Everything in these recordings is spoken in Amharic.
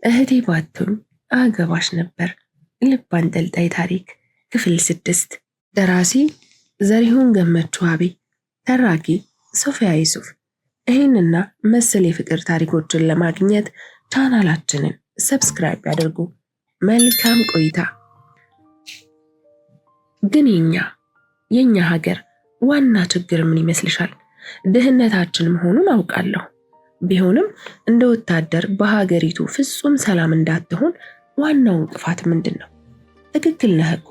እህቴ ባትሆኝ አገባሽ ነበር። ልብ አንጠልጣይ ታሪክ ክፍል 6። ደራሲ ዘሪሁን ገመቹ አቤ፣ ተራኪ ሶፊያ ዩሱፍ። ይህንና መሰል የፍቅር ታሪኮችን ለማግኘት ቻናላችንን ሰብስክራይብ ያድርጉ። መልካም ቆይታ። ግን የኛ ሀገር ዋና ችግር ምን ይመስልሻል? ድህነታችን መሆኑን አውቃለሁ። ቢሆንም እንደ ወታደር በሀገሪቱ ፍጹም ሰላም እንዳትሆን ዋናው እንቅፋት ምንድነው? ትክክል ነህ እኮ።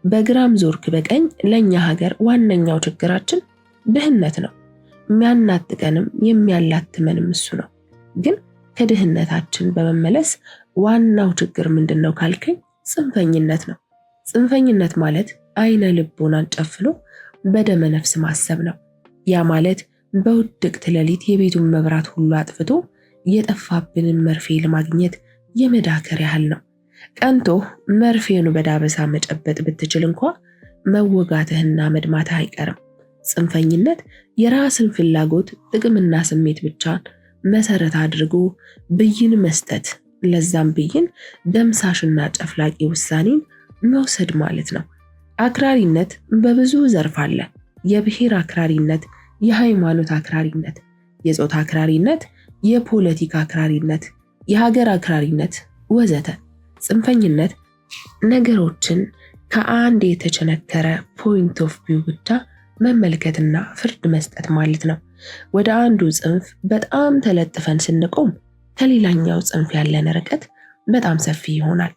በግራም ዞርክ በቀኝ ለኛ ሀገር ዋነኛው ችግራችን ድህነት ነው። የሚያናጥቀንም የሚያላትመንም እሱ ነው። ግን ከድህነታችን በመመለስ ዋናው ችግር ምንድነው ካልከኝ፣ ጽንፈኝነት ነው። ጽንፈኝነት ማለት አይነ ልቦናን ጨፍኖ በደመ ነፍስ ማሰብ ነው። ያ ማለት በውድቅት ሌሊት የቤቱን መብራት ሁሉ አጥፍቶ የጠፋብንን መርፌ ለማግኘት የመዳከር ያህል ነው። ቀንቶህ መርፌኑ በዳበሳ መጨበጥ ብትችል እንኳ መወጋትህና መድማትህ አይቀርም። ጽንፈኝነት የራስን ፍላጎት፣ ጥቅምና ስሜት ብቻ መሰረት አድርጎ ብይን መስጠት፣ ለዛም ብይን ደምሳሽና ጨፍላቂ ውሳኔን መውሰድ ማለት ነው። አክራሪነት በብዙ ዘርፍ አለ። የብሔር አክራሪነት፣ የሃይማኖት አክራሪነት፣ የጾታ አክራሪነት፣ የፖለቲካ አክራሪነት፣ የሀገር አክራሪነት ወዘተ። ጽንፈኝነት ነገሮችን ከአንድ የተቸነከረ ፖይንት ኦፍ ቪው ብቻ መመልከትና ፍርድ መስጠት ማለት ነው። ወደ አንዱ ጽንፍ በጣም ተለጥፈን ስንቆም ከሌላኛው ጽንፍ ያለን ርቀት በጣም ሰፊ ይሆናል፣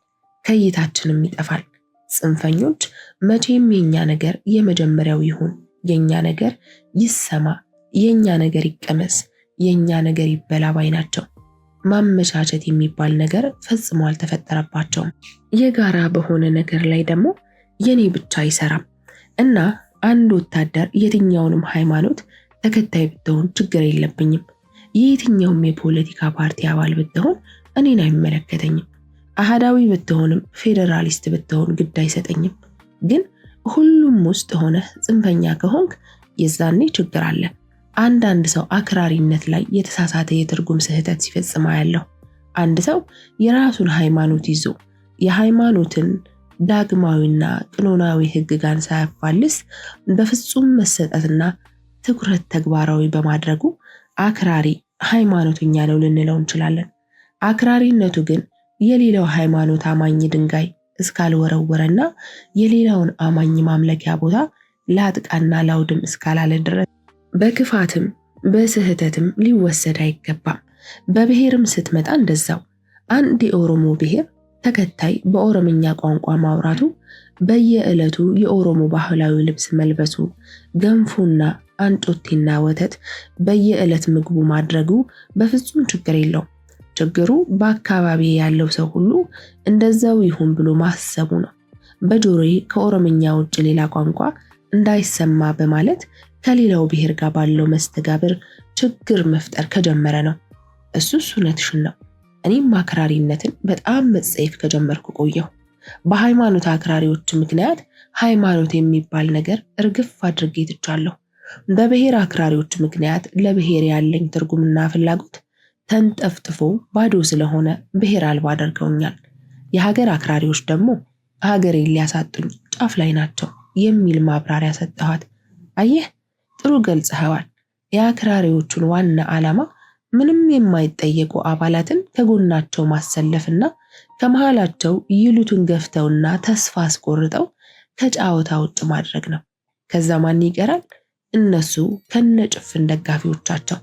ከእይታችንም ይጠፋል። ጽንፈኞች መቼም የኛ ነገር የመጀመሪያው ይሁን፣ የኛ ነገር ይሰማ፣ የኛ ነገር ይቀመስ፣ የኛ ነገር ይበላ ባይ ናቸው። ማመቻቸት የሚባል ነገር ፈጽሞ አልተፈጠረባቸውም። የጋራ በሆነ ነገር ላይ ደግሞ የኔ ብቻ አይሰራም እና አንድ ወታደር የትኛውንም ሃይማኖት ተከታይ ብትሆን ችግር የለብኝም። የየትኛውም የፖለቲካ ፓርቲ አባል ብትሆን እኔን አይመለከተኝም። አህዳዊ ብትሆንም ፌዴራሊስት ብትሆን ግድ አይሰጠኝም። ግን ሁሉም ውስጥ ሆነ ጽንፈኛ ከሆንክ የዛኔ ችግር አለ። አንዳንድ ሰው አክራሪነት ላይ የተሳሳተ የትርጉም ስህተት ሲፈጽም ያለው። አንድ ሰው የራሱን ሃይማኖት ይዞ የሃይማኖትን ዳግማዊና ቅኖናዊ ሕግጋን ሳያፋልስ በፍጹም መሰጠትና ትኩረት ተግባራዊ በማድረጉ አክራሪ ሃይማኖተኛ ነው ልንለው እንችላለን። አክራሪነቱ ግን የሌላው ሃይማኖት አማኝ ድንጋይ እስካልወረወረና የሌላውን አማኝ ማምለኪያ ቦታ ላጥቃና ላውድም እስካላለ ድረስ በክፋትም በስህተትም ሊወሰድ አይገባም። በብሔርም ስትመጣ እንደዛው። አንድ የኦሮሞ ብሔር ተከታይ በኦሮምኛ ቋንቋ ማውራቱ፣ በየዕለቱ የኦሮሞ ባህላዊ ልብስ መልበሱ፣ ገንፎና አንጮቴና ወተት በየዕለት ምግቡ ማድረጉ በፍጹም ችግር የለውም። ችግሩ በአካባቢ ያለው ሰው ሁሉ እንደዛው ይሁን ብሎ ማሰቡ ነው። በጆሮዬ ከኦሮምኛ ውጭ ሌላ ቋንቋ እንዳይሰማ በማለት ከሌላው ብሔር ጋር ባለው መስተጋብር ችግር መፍጠር ከጀመረ ነው። እሱስ እውነትሽን ነው። እኔም አክራሪነትን በጣም መጸየፍ ከጀመርኩ ቆየሁ። በሃይማኖት አክራሪዎች ምክንያት ሃይማኖት የሚባል ነገር እርግፍ አድርጌ ትቻለሁ። በብሔር አክራሪዎች ምክንያት ለብሔር ያለኝ ትርጉምና ፍላጎት ተንጠፍጥፎ ባዶ ስለሆነ ብሔር አልባ አድርገውኛል። የሀገር አክራሪዎች ደግሞ ሀገሬን ሊያሳጡኝ ጫፍ ላይ ናቸው የሚል ማብራሪያ ሰጠኋት። አየህ፣ ጥሩ ገልጸኸዋል። የአክራሪዎቹን ዋና ዓላማ ምንም የማይጠየቁ አባላትን ከጎናቸው ማሰለፍና ከመሃላቸው ይሉትን ገፍተውና ተስፋ አስቆርጠው ከጨዋታ ውጭ ማድረግ ነው። ከዛ ማን ይቀራል? እነሱ ከነጭፍን ደጋፊዎቻቸው።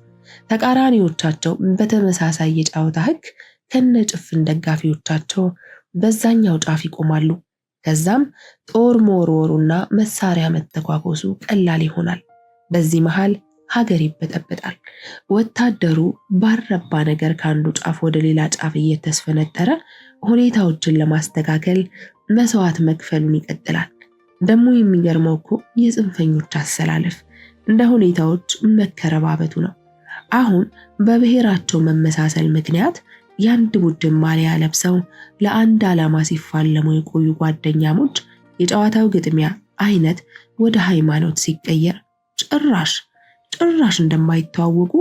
ተቃራኒዎቻቸው በተመሳሳይ የጨዋታ ህግ ከነጭፍን ደጋፊዎቻቸው በዛኛው ጫፍ ይቆማሉ። ከዛም ጦር መወርወሩና መሳሪያ መተኳኮሱ ቀላል ይሆናል። በዚህ መሃል ሀገር ይበጠበጣል። ወታደሩ ባረባ ነገር ከአንዱ ጫፍ ወደ ሌላ ጫፍ እየተስፈነጠረ ሁኔታዎችን ለማስተካከል መስዋዕት መክፈሉን ይቀጥላል። ደግሞ የሚገርመው እኮ የጽንፈኞች አሰላለፍ እንደ ሁኔታዎች መከረባበቱ ነው። አሁን በብሔራቸው መመሳሰል ምክንያት የአንድ ቡድን ማሊያ ለብሰው ለአንድ ዓላማ ሲፋለሙ የቆዩ ጓደኛሞች የጨዋታው ግጥሚያ አይነት ወደ ሃይማኖት ሲቀየር ጭራሽ እንደማይተዋወቁ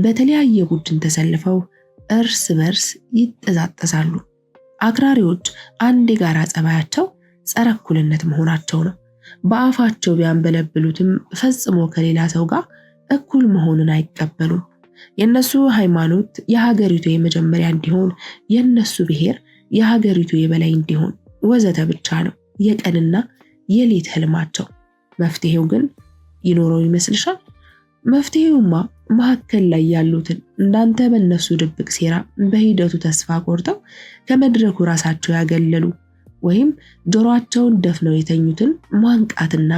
በተለያየ ቡድን ተሰልፈው እርስ በርስ ይጠዛጠዛሉ። አክራሪዎች አንድ የጋራ ጸባያቸው ጸረ እኩልነት መሆናቸው ነው። በአፋቸው ቢያንበለብሉትም ፈጽሞ ከሌላ ሰው ጋር እኩል መሆንን አይቀበሉም። የነሱ ሃይማኖት የሀገሪቱ የመጀመሪያ እንዲሆን፣ የነሱ ብሔር የሀገሪቱ የበላይ እንዲሆን ወዘተ ብቻ ነው የቀንና የሌት ህልማቸው። መፍትሄው ግን ይኖረው ይመስልሻል? መፍትሄውማ መካከል ላይ ያሉትን እንዳንተ በእነሱ ድብቅ ሴራ በሂደቱ ተስፋ ቆርጠው ከመድረኩ ራሳቸው ያገለሉ ወይም ጆሮአቸውን ደፍነው የተኙትን ማንቃትና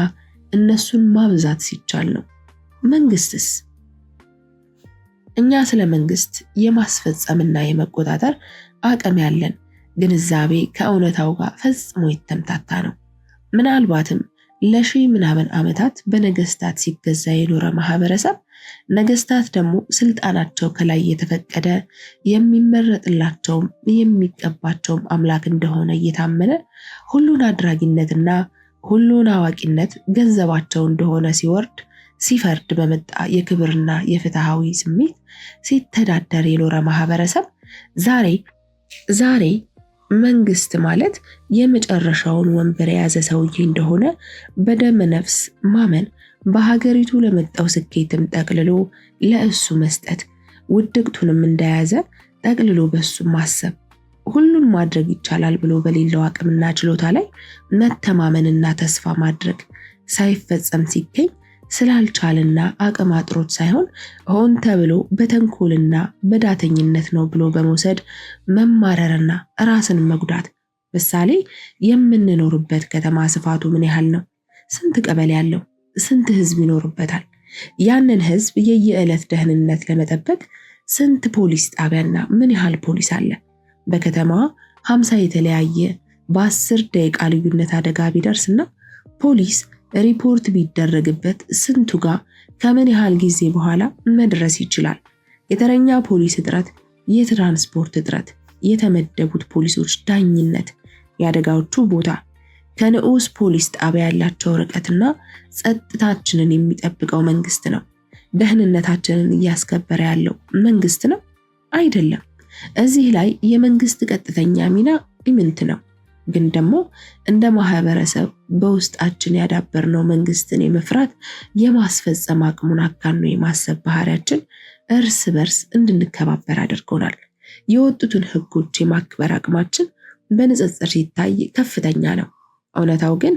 እነሱን ማብዛት ሲቻል ነው። መንግስትስ? እኛ ስለ መንግስት የማስፈጸምና የመቆጣጠር አቅም ያለን ግንዛቤ ከእውነታው ጋር ፈጽሞ የተምታታ ነው። ምናልባትም ለሺህ ምናምን ዓመታት በነገስታት ሲገዛ የኖረ ማህበረሰብ ነገስታት ደግሞ ስልጣናቸው ከላይ የተፈቀደ የሚመረጥላቸውም የሚቀባቸውም አምላክ እንደሆነ እየታመነ ሁሉን አድራጊነትና ሁሉን አዋቂነት ገንዘባቸው እንደሆነ ሲፈርድ በመጣ የክብርና የፍትሃዊ ስሜት ሲተዳደር የኖረ ማህበረሰብ ዛሬ መንግስት ማለት የመጨረሻውን ወንበር የያዘ ሰውዬ እንደሆነ በደመ ነፍስ ማመን፣ በሀገሪቱ ለመጣው ስኬትም ጠቅልሎ ለእሱ መስጠት፣ ውድቅቱንም እንደያዘ ጠቅልሎ በሱ ማሰብ፣ ሁሉን ማድረግ ይቻላል ብሎ በሌለው አቅምና ችሎታ ላይ መተማመንና ተስፋ ማድረግ ሳይፈጸም ሲገኝ ስላልቻልና አቅም አጥሮት ሳይሆን ሆን ተብሎ በተንኮልና በዳተኝነት ነው ብሎ በመውሰድ መማረርና ራስን መጉዳት። ምሳሌ የምንኖርበት ከተማ ስፋቱ ምን ያህል ነው? ስንት ቀበሌ ያለው? ስንት ህዝብ ይኖርበታል? ያንን ህዝብ የየዕለት ደህንነት ለመጠበቅ ስንት ፖሊስ ጣቢያና ምን ያህል ፖሊስ አለ? በከተማዋ 50 የተለያየ በ10 ደቂቃ ልዩነት አደጋ ቢደርስና ፖሊስ ሪፖርት ቢደረግበት ስንቱ ጋር ከምን ያህል ጊዜ በኋላ መድረስ ይችላል? የተረኛ ፖሊስ እጥረት፣ የትራንስፖርት እጥረት፣ የተመደቡት ፖሊሶች ዳኝነት፣ የአደጋዎቹ ቦታ፣ ከንዑስ ፖሊስ ጣቢያ ያላቸው ርቀትና ጸጥታችንን የሚጠብቀው መንግስት ነው። ደህንነታችንን እያስከበረ ያለው መንግስት ነው አይደለም። እዚህ ላይ የመንግስት ቀጥተኛ ሚና ኢምንት ነው። ግን ደግሞ እንደ ማህበረሰብ በውስጣችን ያዳበርነው መንግስትን የመፍራት የማስፈጸም አቅሙን አካኖ የማሰብ ባህሪያችን እርስ በርስ እንድንከባበር አድርጎናል። የወጡትን ህጎች የማክበር አቅማችን በንጽጽር ሲታይ ከፍተኛ ነው። እውነታው ግን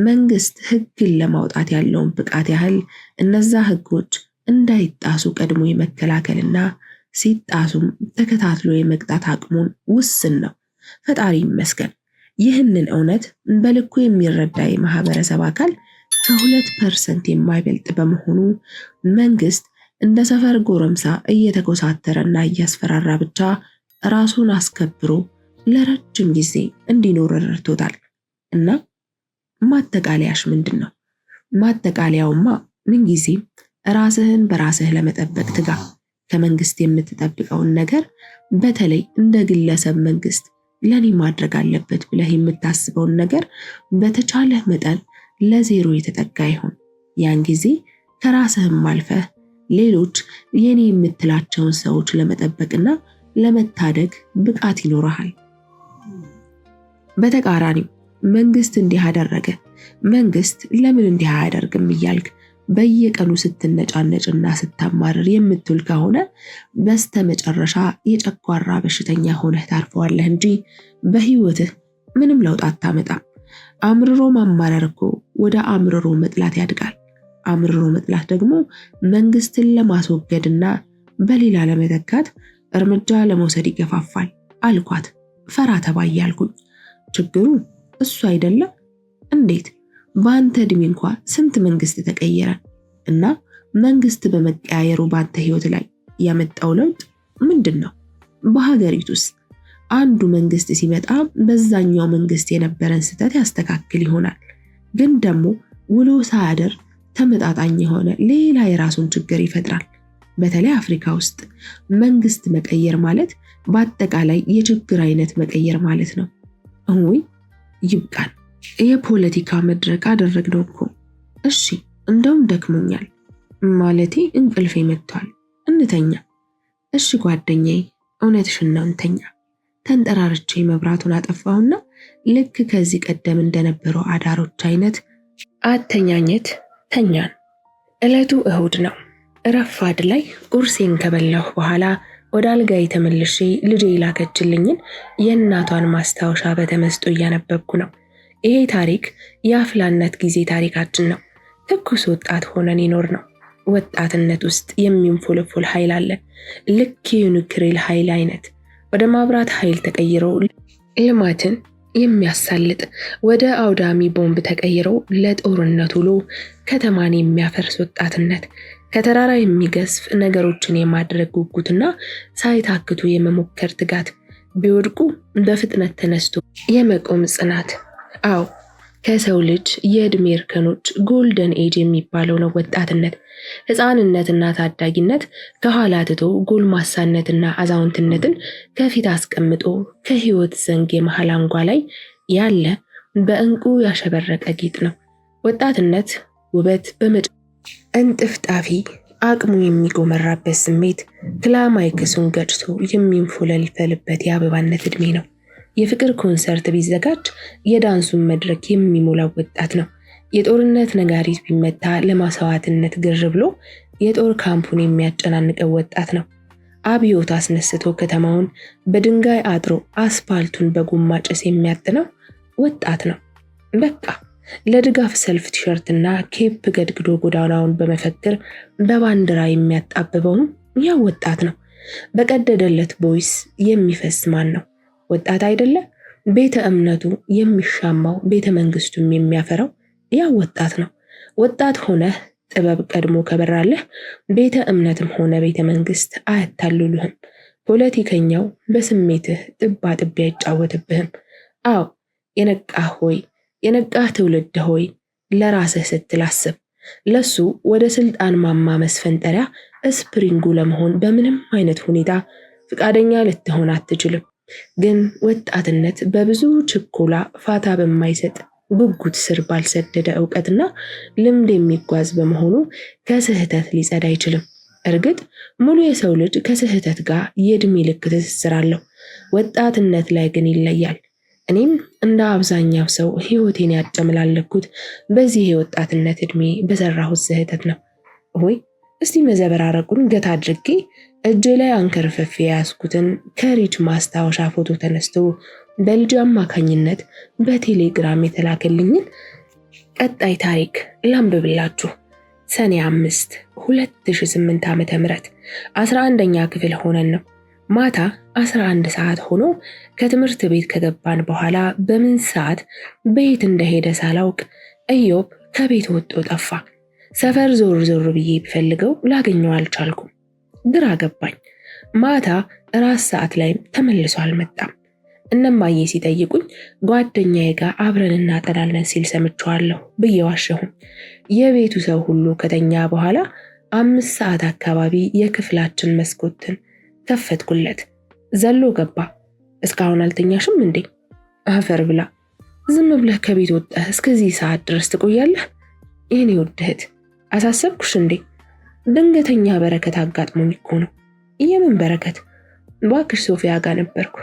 መንግስት ህግን ለማውጣት ያለውን ብቃት ያህል እነዛ ህጎች እንዳይጣሱ ቀድሞ የመከላከልና ሲጣሱም ተከታትሎ የመቅጣት አቅሙን ውስን ነው። ፈጣሪ ይመስገን። ይህንን እውነት በልኩ የሚረዳ የማህበረሰብ አካል ከ2% የማይበልጥ በመሆኑ መንግስት እንደ ሰፈር ጎረምሳ እየተኮሳተረና እያስፈራራ ብቻ ራሱን አስከብሮ ለረጅም ጊዜ እንዲኖር ረድቶታል። እና ማጠቃለያሽ ምንድን ነው? ማጠቃለያውማ ምንጊዜም ራስህን በራስህ ለመጠበቅ ትጋ። ከመንግስት የምትጠብቀውን ነገር በተለይ እንደ ግለሰብ መንግስት ለኔ ማድረግ አለበት ብለህ የምታስበውን ነገር በተቻለህ መጠን ለዜሮ የተጠጋ ይሁን። ያን ጊዜ ከራስህም አልፈህ ሌሎች የኔ የምትላቸውን ሰዎች ለመጠበቅና ለመታደግ ብቃት ይኖርሃል። በተቃራኒው መንግስት እንዲህ አደረገ፣ መንግስት ለምን እንዲህ አያደርግም እያልክ በየቀኑ ስትነጫነጭና ስታማርር የምትውል ከሆነ በስተመጨረሻ የጨጓራ በሽተኛ ሆነህ ታርፈዋለህ እንጂ በህይወትህ ምንም ለውጥ አታመጣም። አምርሮ ማማረር እኮ ወደ አምርሮ መጥላት ያድጋል። አምርሮ መጥላት ደግሞ መንግስትን ለማስወገድና በሌላ ለመተካት እርምጃ ለመውሰድ ይገፋፋል አልኳት ፈራ ተባ እያልኩኝ። ችግሩ እሱ አይደለም እንዴት? በአንተ እድሜ እንኳን ስንት መንግስት ተቀየረ እና መንግስት በመቀያየሩ በአንተ ህይወት ላይ ያመጣው ለውጥ ምንድን ነው? በሀገሪቱስ አንዱ መንግስት ሲመጣ በዛኛው መንግስት የነበረን ስህተት ያስተካክል ይሆናል፣ ግን ደግሞ ውሎ ሳያድር ተመጣጣኝ የሆነ ሌላ የራሱን ችግር ይፈጥራል። በተለይ አፍሪካ ውስጥ መንግስት መቀየር ማለት በአጠቃላይ የችግር አይነት መቀየር ማለት ነው። እሁይ ይብቃን። የፖለቲካ መድረክ አደረግነው እኮ። እሺ እንደውም ደክሞኛል፣ ማለቴ እንቅልፌ መጥቷል፣ እንተኛ። እሺ ጓደኛዬ፣ እውነትሽን ነው እንተኛ። ተንጠራርቼ መብራቱን አጠፋሁና ልክ ከዚህ ቀደም እንደነበረው አዳሮች አይነት አተኛኘት ተኛን። ዕለቱ እሁድ ነው። ረፋድ ላይ ቁርሴን ከበላሁ በኋላ ወደ አልጋዬ ተመልሼ ልጄ ላከችልኝን የእናቷን ማስታወሻ በተመስጦ እያነበብኩ ነው። ይሄ ታሪክ የአፍላነት ጊዜ ታሪካችን ነው። ትኩስ ወጣት ሆነን ይኖር ነው። ወጣትነት ውስጥ የሚንፎለፎል ኃይል አለ። ልክ የኒውክሌር ኃይል አይነት ወደ ማብራት ኃይል ተቀይሮ ልማትን የሚያሳልጥ፣ ወደ አውዳሚ ቦምብ ተቀይሮ ለጦርነት ውሎ ከተማን የሚያፈርስ ወጣትነት፣ ከተራራ የሚገዝፍ ነገሮችን የማድረግ ጉጉትና ሳይታክቱ የመሞከር ትጋት፣ ቢወድቁ በፍጥነት ተነስቶ የመቆም ጽናት። አዎ ከሰው ልጅ የዕድሜ እርከኖች ጎልደን ኤጅ የሚባለው ነው ወጣትነት። ሕፃንነትና ታዳጊነት ከኋላ ትቶ ጎልማሳነትና አዛውንትነትን ከፊት አስቀምጦ ከህይወት ዘንግ የመሃል አንጓ ላይ ያለ በእንቁ ያሸበረቀ ጌጥ ነው። ወጣትነት ውበት እንጥፍጣፊ አቅሙ የሚጎመራበት ስሜት ክላማይክሱን ገጭቶ የሚንፎለልፈልበት የአበባነት ዕድሜ ነው። የፍቅር ኮንሰርት ቢዘጋጅ የዳንሱን መድረክ የሚሞላው ወጣት ነው። የጦርነት ነጋሪት ቢመታ ለማሰዋዕትነት ግር ብሎ የጦር ካምፑን የሚያጨናንቀው ወጣት ነው። አብዮት አስነስቶ ከተማውን በድንጋይ አጥሮ አስፓልቱን በጎማ ጭስ የሚያጥነው ወጣት ነው። በቃ ለድጋፍ ሰልፍ ቲሸርትና ኬፕ ገድግዶ ጎዳናውን በመፈክር በባንዲራ የሚያጣብበውም ያው ወጣት ነው። በቀደደለት ቦይስ የሚፈስ ማን ነው? ወጣት አይደለ? ቤተ እምነቱ የሚሻማው ቤተ መንግስቱም የሚያፈራው ያው ወጣት ነው። ወጣት ሆነህ ጥበብ ቀድሞ ከበራለህ ቤተ እምነትም ሆነ ቤተ መንግስት አያታልሉህም። ፖለቲከኛው በስሜትህ ጥባ ጥቤ አይጫወትብህም። አዎ የነቃህ ሆይ የነቃህ ትውልድ ሆይ ለራስህ ስትል አስብ። ለሱ ወደ ስልጣን ማማ መስፈንጠሪያ ስፕሪንጉ ለመሆን በምንም አይነት ሁኔታ ፍቃደኛ ልትሆን አትችልም። ግን ወጣትነት በብዙ ችኮላ ፋታ በማይሰጥ ጉጉት ስር ባልሰደደ ዕውቀትና ልምድ የሚጓዝ በመሆኑ ከስህተት ሊጸዳ አይችልም። እርግጥ ሙሉ የሰው ልጅ ከስህተት ጋር የዕድሜ ልክ ትስስር አለው። ወጣትነት ላይ ግን ይለያል። እኔም እንደ አብዛኛው ሰው ህይወቴን ያጨመላለኩት በዚህ የወጣትነት ዕድሜ በሰራሁት ስህተት ነው። ሆይ እስቲ መዘበራረቁን ገታ አድርጌ እጄ ላይ አንከርፈፌ ያስኩትን ከሪች ማስታወሻ ፎቶ ተነስቶ በልጅ አማካኝነት በቴሌግራም የተላከልኝን ቀጣይ ታሪክ ላንብብላችሁ። ሰኔ 5 2008 ዓ.ም 11ኛ ክፍል ሆነን ነው። ማታ 11 ሰዓት ሆኖ ከትምህርት ቤት ከገባን በኋላ በምን ሰዓት ቤት እንደሄደ ሳላውቅ ኢዮብ ከቤት ወጥቶ ጠፋ። ሰፈር ዞር ዞር ብዬ ቢፈልገው ላገኘው አልቻልኩም። ግራ ገባኝ። ማታ ራስ ሰዓት ላይም ተመልሶ አልመጣም። እነማዬ ሲጠይቁኝ ጓደኛዬ ጋር አብረን እናጠናለን ሲል ሰምቼዋለሁ ብዬ ዋሸሁም። የቤቱ ሰው ሁሉ ከተኛ በኋላ 5 ሰዓት አካባቢ የክፍላችን መስኮትን ከፈትኩለት። ዘሎ ገባ። እስካሁን አልተኛሽም እንዴ? አፈር ብላ። ዝም ብለህ ከቤት ወጣህ እስከዚህ ሰዓት ድረስ ትቆያለህ? የኔ ውድ እህት አሳሰብኩሽ እንዴ? ድንገተኛ በረከት አጋጥሞኝ እኮ ነው። የምን በረከት? እባክሽ ሶፊያ ጋር ነበርኩ።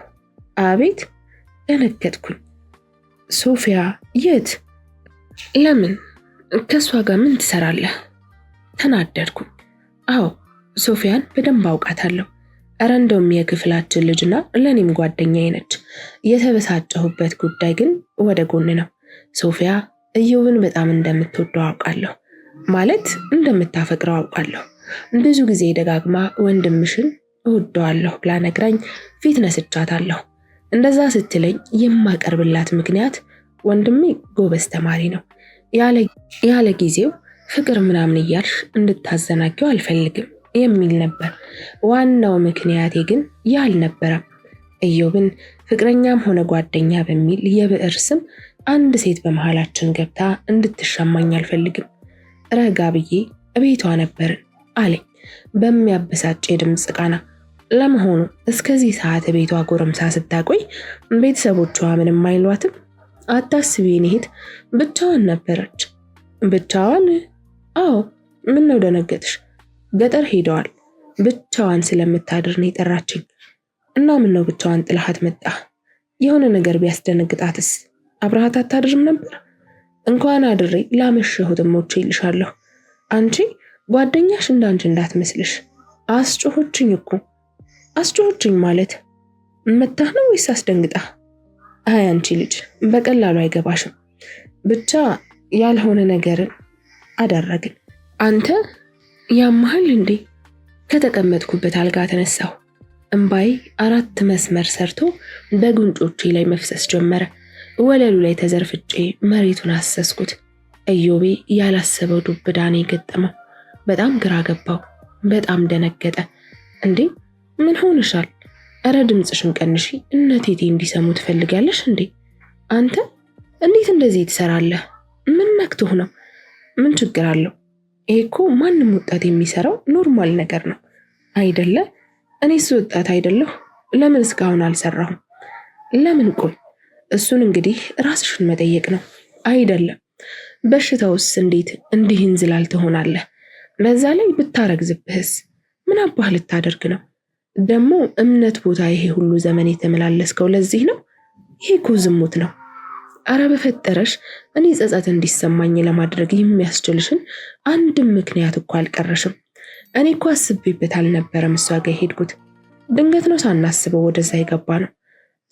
አቤት? ደነገጥኩኝ። ሶፊያ የት? ለምን? ከሷ ጋር ምን ትሰራለህ? ተናደድኩኝ። አዎ ሶፊያን በደንብ አውቃታለሁ። እረ እንደውም የክፍላችን ልጅና ለኔም ጓደኛዬ ነች። የተበሳጨሁበት ጉዳይ ግን ወደ ጎን ነው። ሶፊያ ኢዮብን በጣም እንደምትወደው አውቃለሁ። ማለት እንደምታፈቅረው አውቃለሁ። ብዙ ጊዜ ደጋግማ ወንድምሽን እወደዋለሁ ብላ ነግራኝ ፊት ነስቻታለሁ። እንደዛ ስትለኝ የማቀርብላት ምክንያት ወንድሜ ጎበዝ ተማሪ ነው፣ ያለ ጊዜው ፍቅር ምናምን እያልሽ እንድታዘናጊው አልፈልግም የሚል ነበር። ዋናው ምክንያቴ ግን ያ አልነበረም። ኢዮብን ፍቅረኛም ሆነ ጓደኛ በሚል የብዕር ስም አንድ ሴት በመሃላችን ገብታ እንድትሻማኝ አልፈልግም። ረጋ ብዬ ቤቷ ነበርን አለኝ በሚያበሳጭ የድምፅ ቃና። ለመሆኑ እስከዚህ ሰዓት ቤቷ ጎረምሳ ስታቆይ ቤተሰቦቿ ምንም አይሏትም? አታስቢ የኔ እህት፣ ብቻዋን ነበረች። ብቻዋን? አዎ። ምን ነው ደነገጥሽ? ገጠር ሄደዋል። ብቻዋን ስለምታድር ነው የጠራችኝ። እና ምን ነው ብቻዋን ጥላሃት መጣ? የሆነ ነገር ቢያስደነግጣትስ አብረሃት አታድርም ነበር? እንኳን አድሬ ላመሸሁት ሞቼ ይልሻለሁ። አንቺ ጓደኛሽ እንዳንቺ እንዳትመስልሽ። አስጮሆችኝ እኮ። አስጮሆችኝ ማለት መታህ ነው ወይስ አስደንግጣ? አይ አንቺ ልጅ በቀላሉ አይገባሽም። ብቻ ያልሆነ ነገርን አደረግን። አንተ ያመሃል እንዴ? ከተቀመጥኩበት አልጋ ተነሳሁ። እምባይ 4 መስመር ሰርቶ በጉንጮቼ ላይ መፍሰስ ጀመረ። ወለሉ ላይ ተዘርፍጬ መሬቱን አሰስኩት። ኢዮቤ ያላሰበው ዱብዳ ነው የገጠመው። በጣም ግራ ገባው። በጣም ደነገጠ። እንዴ ምን ሆንሻል? እረ ድምፅሽን ቀንሺ፣ እነቴቴ እንዲሰሙ ትፈልጋለሽ እንዴ? አንተ እንዴት እንደዚህ ትሰራለህ? ምን ነክቶህ ነው? ምን ችግር አለው? ይሄ እኮ ማንም ወጣት የሚሰራው ኖርማል ነገር ነው አይደለ? እኔስ ወጣት አይደለሁ? ለምን እስካሁን አልሰራሁም? ለምን? ቆይ እሱን እንግዲህ ራስሽን መጠየቅ ነው አይደለም? በሽታውስ እንዴት እንዲህ እንዝላል ትሆናለህ? በዛ ላይ ብታረግዝብህስ ምን አባህ ልታደርግ ነው? ደግሞ እምነት ቦታ ይሄ ሁሉ ዘመን የተመላለስከው ለዚህ ነው? ይሄ እኮ ዝሙት ነው። አረ በፈጠረሽ እኔ ጸጸት እንዲሰማኝ ለማድረግ የሚያስችልሽን አንድም ምክንያት እኮ አልቀረሽም። እኔ እኮ አስቤበት አልነበረም እሷ ጋር ሄድኩት። ድንገት ነው ሳናስበው ወደዛ የገባ ነው።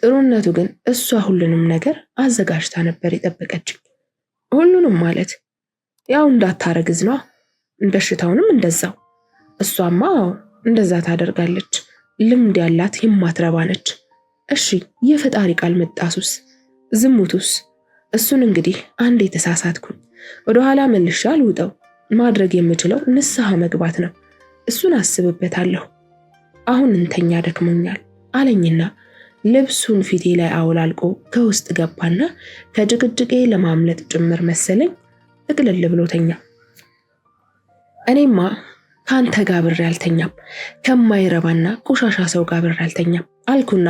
ጥሩነቱ ግን እሷ ሁሉንም ነገር አዘጋጅታ ነበር የጠበቀችኝ። ሁሉንም ማለት ያው እንዳታረግዝ ነው። በሽታውንም እንደዛው። እሷማ እንደዛ ታደርጋለች። ልምድ ያላት የማትረባ ነች። እሺ የፈጣሪ ቃል መጣሱስ? ዝሙቱስ? እሱን እንግዲህ አንዴ ተሳሳትኩኝ። ወደኋላ መልሼ አልውጠው። ማድረግ የምችለው ንስሐ መግባት ነው። እሱን አስብበታለሁ። አሁን እንተኛ ደክሞኛል አለኝና ልብሱን ፊቴ ላይ አውላልቆ ከውስጥ ገባና ከጭቅጭቄ ለማምለጥ ጭምር መሰለኝ እቅልል ብሎ ተኛ። እኔማ ካንተ ጋር ብሬ አልተኛም፣ ከማይረባና ቆሻሻ ሰው ጋር ብሬ አልተኛም አልኩና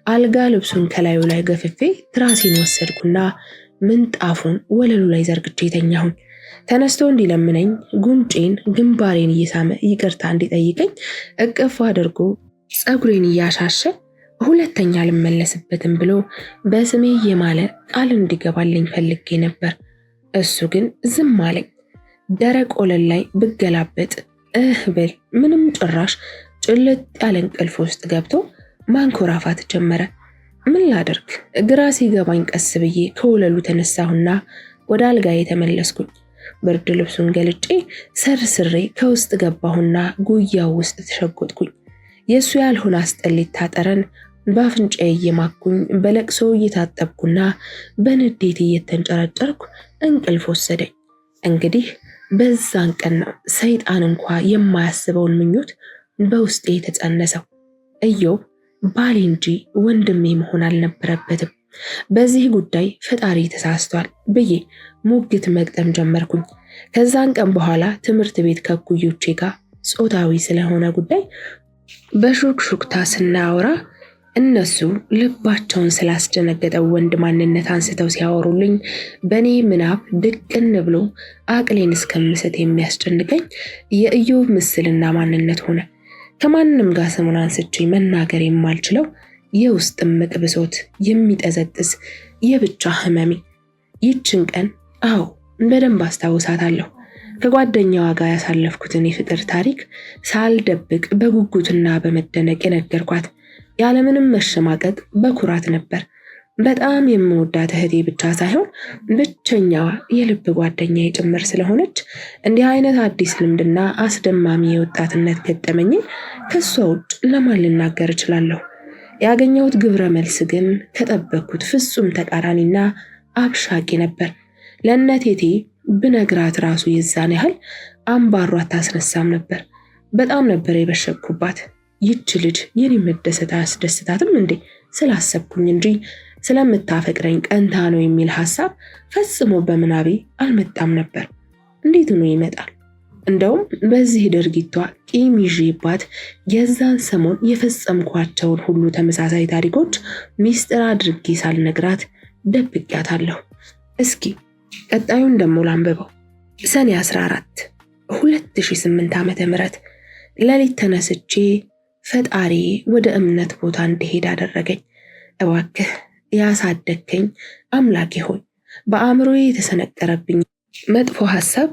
አልጋ ልብሱን ከላዩ ላይ ገፍፌ ትራሴን ወሰድኩና ምንጣፉን ወለሉ ላይ ዘርግቼ ተኛሁኝ። ተነስቶ እንዲለምነኝ ጉንጬን ግንባሬን እየሳመ ይቅርታ እንዲጠይቀኝ እቅፍ አድርጎ ፀጉሬን እያሻሸ ሁለተኛ አልመለስበትም ብሎ በስሜ የማለ ቃል እንዲገባልኝ ፈልጌ ነበር። እሱ ግን ዝም አለኝ። ደረቅ ወለል ላይ ብገላበጥ ብል ምንም ጭራሽ ጭልጥ ያለ እንቅልፍ ውስጥ ገብቶ ማንኮራፋት ጀመረ። ምን ላደርግ? ግራ ሲገባኝ ቀስ ብዬ ከወለሉ ተነሳሁና ወደ አልጋዬ ተመለስኩኝ። ብርድ ልብሱን ገልጬ ሰርስሬ ከውስጥ ገባሁና ጉያው ውስጥ ተሸጎጥኩኝ። የእሱ ያልሆነ አስጠሊታ ጠረን በአፍንጫዬ እየማኩኝ በለቅሶ እየታጠብኩና በንዴት እየተንጨረጨርኩ እንቅልፍ ወሰደኝ። እንግዲህ በዛን ቀን ነው ሰይጣን እንኳ የማያስበውን ምኞት በውስጤ የተጸነሰው። ኢዮብ ባሌ እንጂ ወንድሜ መሆን አልነበረበትም። በዚህ ጉዳይ ፈጣሪ ተሳስቷል ብዬ ሙግት መግጠም ጀመርኩኝ። ከዛን ቀን በኋላ ትምህርት ቤት ከኩዮቼ ጋር ጾታዊ ስለሆነ ጉዳይ በሹክሹክታ ስናወራ እነሱ ልባቸውን ስላስደነገጠው ወንድ ማንነት አንስተው ሲያወሩልኝ በእኔ ምናብ ድቅን ብሎ አቅሌን እስከምስት የሚያስጨንቀኝ የኢዮብ ምስልና ማንነት ሆነ። ከማንም ጋር ስሙን አንስቼ መናገር የማልችለው የውስጥ እምቅ ብሶት የሚጠዘጥዝ የብቻ ህመሜ። ይችን ቀን በደንብ አስታውሳታለሁ። ከጓደኛዋ ጋር ያሳለፍኩትን የፍቅር ታሪክ ሳልደብቅ በጉጉትና በመደነቅ የነገርኳት ያለምንም መሸማቀቅ በኩራት ነበር። በጣም የምወዳት እህቴ ብቻ ሳይሆን ብቸኛዋ የልብ ጓደኛዬ ጭምር ስለሆነች እንዲህ አይነት አዲስ ልምድና አስደማሚ የወጣትነት ገጠመኝን ከሷ ውጭ ለማን ልናገር እችላለሁ? ያገኘሁት ግብረ መልስ ግን ከጠበቅኩት ፍጹም ተቃራኒና አብሻቂ ነበር። ለእነቴቴ ብነግራት ራሱ የዛን ያህል አምባሯ አታስነሳም ነበር። በጣም ነበር የበሸኩባት። ይች ልጅ የኔ መደሰት አያስደስታትም እንዴ ስላሰብኩኝ እንጂ ስለምታፈቅረኝ ቀንታ ነው የሚል ሐሳብ ፈጽሞ በምናቤ አልመጣም ነበር። እንዴት ነው ይመጣል? እንደውም በዚህ ድርጊቷ ቂም ይዤባት የዛን ሰሞን የፈጸምኳቸውን ሁሉ ተመሳሳይ ታሪኮች ሚስጥር አድርጌ ሳልነግራት ደብቄያታለሁ። እስኪ ቀጣዩን ደሞ ላንብበው። ሰኔ 14 2008 ዓ.ም ሌሊት ተነስቼ ፈጣሪ ወደ እምነት ቦታ እንዲሄድ አደረገኝ። እባክህ ያሳደግከኝ አምላኬ ሆይ በአእምሮዬ የተሰነቀረብኝ መጥፎ ሐሳብ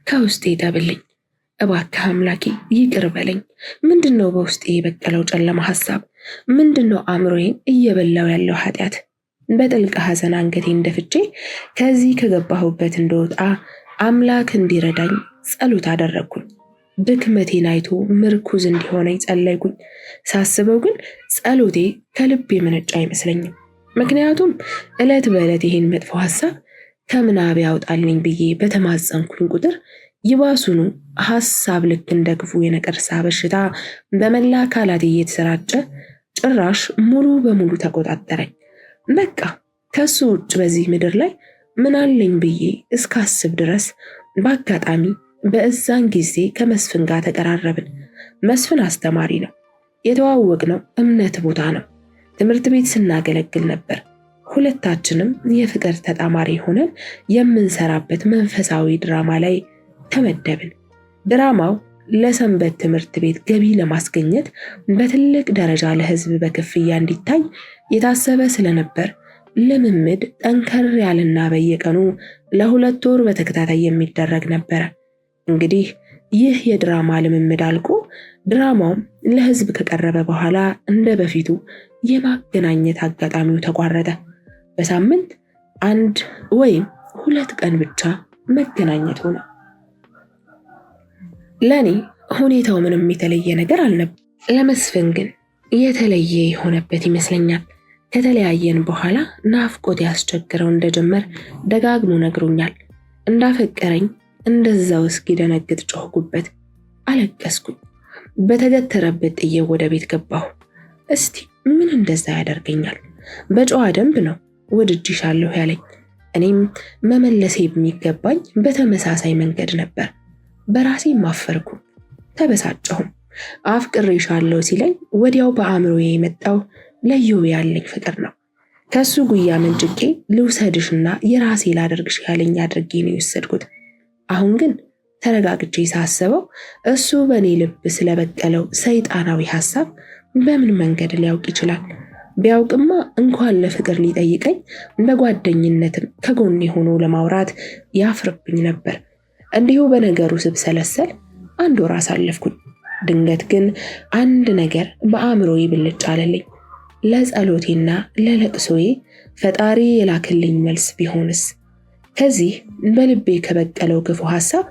ከውስጤ ጠብልኝ። እባክህ አምላኬ ይቅር በለኝ። ምንድን ነው በውስጤ የበቀለው ጨለማ ሐሳብ? ምንድን ነው አእምሮዬን እየበላው ያለው ኃጢአት? በጥልቅ ሐዘን አንገቴን ደፍቼ ከዚህ ከገባሁበት እንደወጣ አምላክ እንዲረዳኝ ጸሎት አደረግኩኝ። ድክመቴን አይቶ ምርኩዝ እንዲሆነኝ ጸለይኩኝ። ሳስበው ግን ጸሎቴ ከልብ የመነጨ አይመስለኝም። ምክንያቱም ዕለት በዕለት ይህን መጥፎ ሐሳብ ከምናቤ ያውጣልኝ ብዬ በተማጸንኩኝ ቁጥር ይባሱኑ ሐሳብ ልክ እንደ ክፉ የነቀርሳ በሽታ በመላ አካላቴ እየተሰራጨ ጭራሽ ሙሉ በሙሉ ተቆጣጠረኝ። በቃ ከሱ ውጭ በዚህ ምድር ላይ ምን አለኝ ብዬ እስካስብ ድረስ በአጋጣሚ በእዛን ጊዜ ከመስፍን ጋር ተቀራረብን። መስፍን አስተማሪ ነው። የተዋወቅነው እምነት ቦታ ነው። ትምህርት ቤት ስናገለግል ነበር። ሁለታችንም የፍቅር ተጣማሪ ሆነን የምንሰራበት መንፈሳዊ ድራማ ላይ ተመደብን። ድራማው ለሰንበት ትምህርት ቤት ገቢ ለማስገኘት በትልቅ ደረጃ ለሕዝብ በክፍያ እንዲታይ የታሰበ ስለነበር ልምምድ ጠንከር ያለና በየቀኑ ለ2 ወር በተከታታይ የሚደረግ ነበረ። እንግዲህ ይህ የድራማ ልምምድ አልቆ ድራማውም ለሕዝብ ከቀረበ በኋላ እንደ በፊቱ የማገናኘት አጋጣሚው ተቋረጠ። በሳምንት 1 ወይም 2 ቀን ብቻ መገናኘት ሆነ። ለኔ ሁኔታው ምንም የተለየ ነገር አልነበር። ለመስፍን ግን የተለየ የሆነበት ይመስለኛል። ከተለያየን በኋላ ናፍቆት ያስቸግረው እንደጀመር ደጋግሞ ነግሮኛል። እንዳፈቀረኝ እንደዛው እስኪደነግጥ ጮህኩበት፣ አለቀስኩኝ። በተገተረበት ጥዬው ወደ ቤት ገባሁ። እስቲ ምን እንደዛ ያደርገኛል? በጨዋ ደንብ ነው ወድጄሻለሁ ያለኝ። እኔም መመለሴ የሚገባኝ በተመሳሳይ መንገድ ነበር። በራሴም አፈርኩ፣ ተበሳጨሁም። አፍቅሬሻለሁ ሲለኝ ወዲያው በአእምሮዬ የመጣው ለዮብ ያለኝ ፍቅር ነው። ከሱ ጉያ መንጭቄ ልውሰድሽና የራሴ ላደርግሽ ያለኝ አድርጌ ነው የወሰድኩት። አሁን ግን ተረጋግቼ ሳስበው እሱ በእኔ ልብ ስለበቀለው ሰይጣናዊ ሐሳብ በምን መንገድ ሊያውቅ ይችላል? ቢያውቅማ እንኳን ለፍቅር ሊጠይቀኝ በጓደኝነትም ከጎኔ ሆኖ ለማውራት ያፍርብኝ ነበር። እንዲሁ በነገሩ ስብሰለሰል 1 ወር አሳለፍኩኝ። ድንገት ግን አንድ ነገር በአእምሮዬ ብልጭ አለልኝ። ለጸሎቴና ለለቅሶዬ ፈጣሪ የላክልኝ መልስ ቢሆንስ? ከዚህ በልቤ ከበቀለው ክፉ ሐሳብ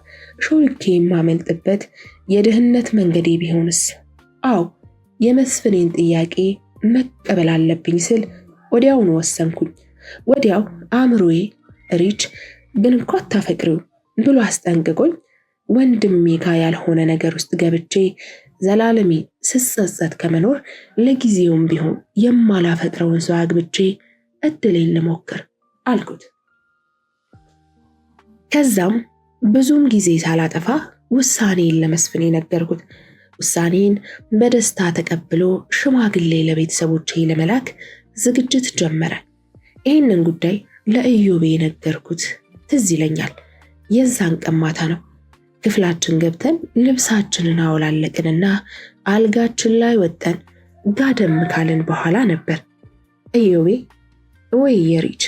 ሾልኬ የማመልጥበት የድህነት መንገዴ ቢሆንስ? አዎ የመስፍኔን ጥያቄ መቀበል አለብኝ ስል ወዲያውኑ ወሰንኩኝ። ወዲያው አእምሮዬ ሪች ግን እኮ አታፈቅሪው ብሎ አስጠንቅቆኝ ወንድሜ ጋር ያልሆነ ነገር ውስጥ ገብቼ ዘላለሜ ስጸጸት ከመኖር ለጊዜውም ቢሆን የማላፈቅረውን ሰው አግብቼ እድሌን ልሞክር አልኩት። ከዛም ብዙም ጊዜ ሳላጠፋ ውሳኔን ለመስፍን ነገርኩት። ውሳኔን በደስታ ተቀብሎ ሽማግሌ ለቤተሰቦቼ ለመላክ ዝግጅት ጀመረ። ይህንን ጉዳይ ለኢዮቤ ነገርኩት። ትዝ ይለኛል። የዛን ቀን ማታ ነው። ክፍላችን ገብተን ልብሳችንን አወላለቅንና አልጋችን ላይ ወጠን ጋደም ካልን በኋላ ነበር። ኢዮቤ ወይ የሪች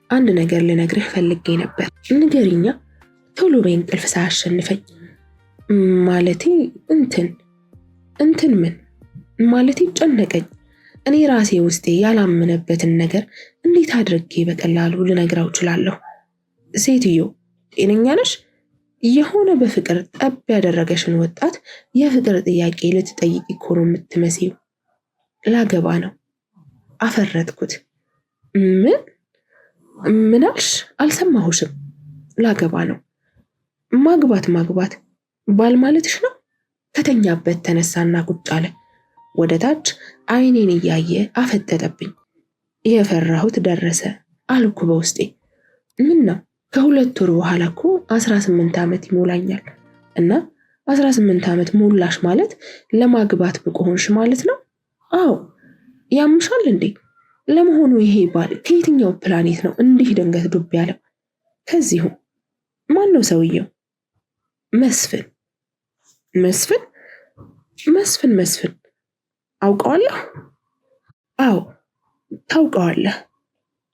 አንድ ነገር ልነግርህ ፈልጌ ነበር። ንገሪኛ፣ ቶሎ በእንቅልፍ ሳያሸንፈኝ። ማለቴ እንትን ምን ማለቴ ጨነቀኝ። እኔ ራሴ ውስጤ ያላመነበትን ነገር እንዴት አድርጌ በቀላሉ ልነግራው እችላለሁ? ሴትዮ ጤነኛ ነሽ? የሆነ በፍቅር ጠብ ያደረገሽን ወጣት የፍቅር ጥያቄ ልትጠይቂ እኮ ነው የምትመስይው። ላገባ ነው። አፈረጥኩት። ምን አልሽ? አልሰማሁሽም። ላገባ ነው። ማግባት ባል ማለትሽ ነው? ከተኛበት ተነሳና ቁጭ አለ። ወደ ታች አይኔን እያየ አፈጠጠብኝ። የፈራሁት ደረሰ አልኩ በውስጤ። ምን ነው ከ2 ወር በኋላ እኮ 18 ዓመት ይሞላኛል። እና 18 ዓመት ሞላሽ ማለት ለማግባት ብቁ ሆንሽ ማለት ነው? አዎ። ያምሻል እንዴ? ለመሆኑ ይሄ ባል ከየትኛው ፕላኔት ነው እንዲህ ድንገት ዱብ ያለው? ከዚሁ። ማን ነው ሰውየው? መስፍን። አውቀዋለሁ? አዎ ታውቀዋለህ።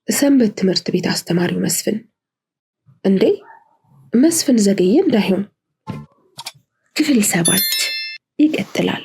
ሰንበት ትምህርት ቤት አስተማሪው መስፍን። እንዴ መስፍን ዘገየ እንዳይሆን። ክፍል 7 ይቀጥላል።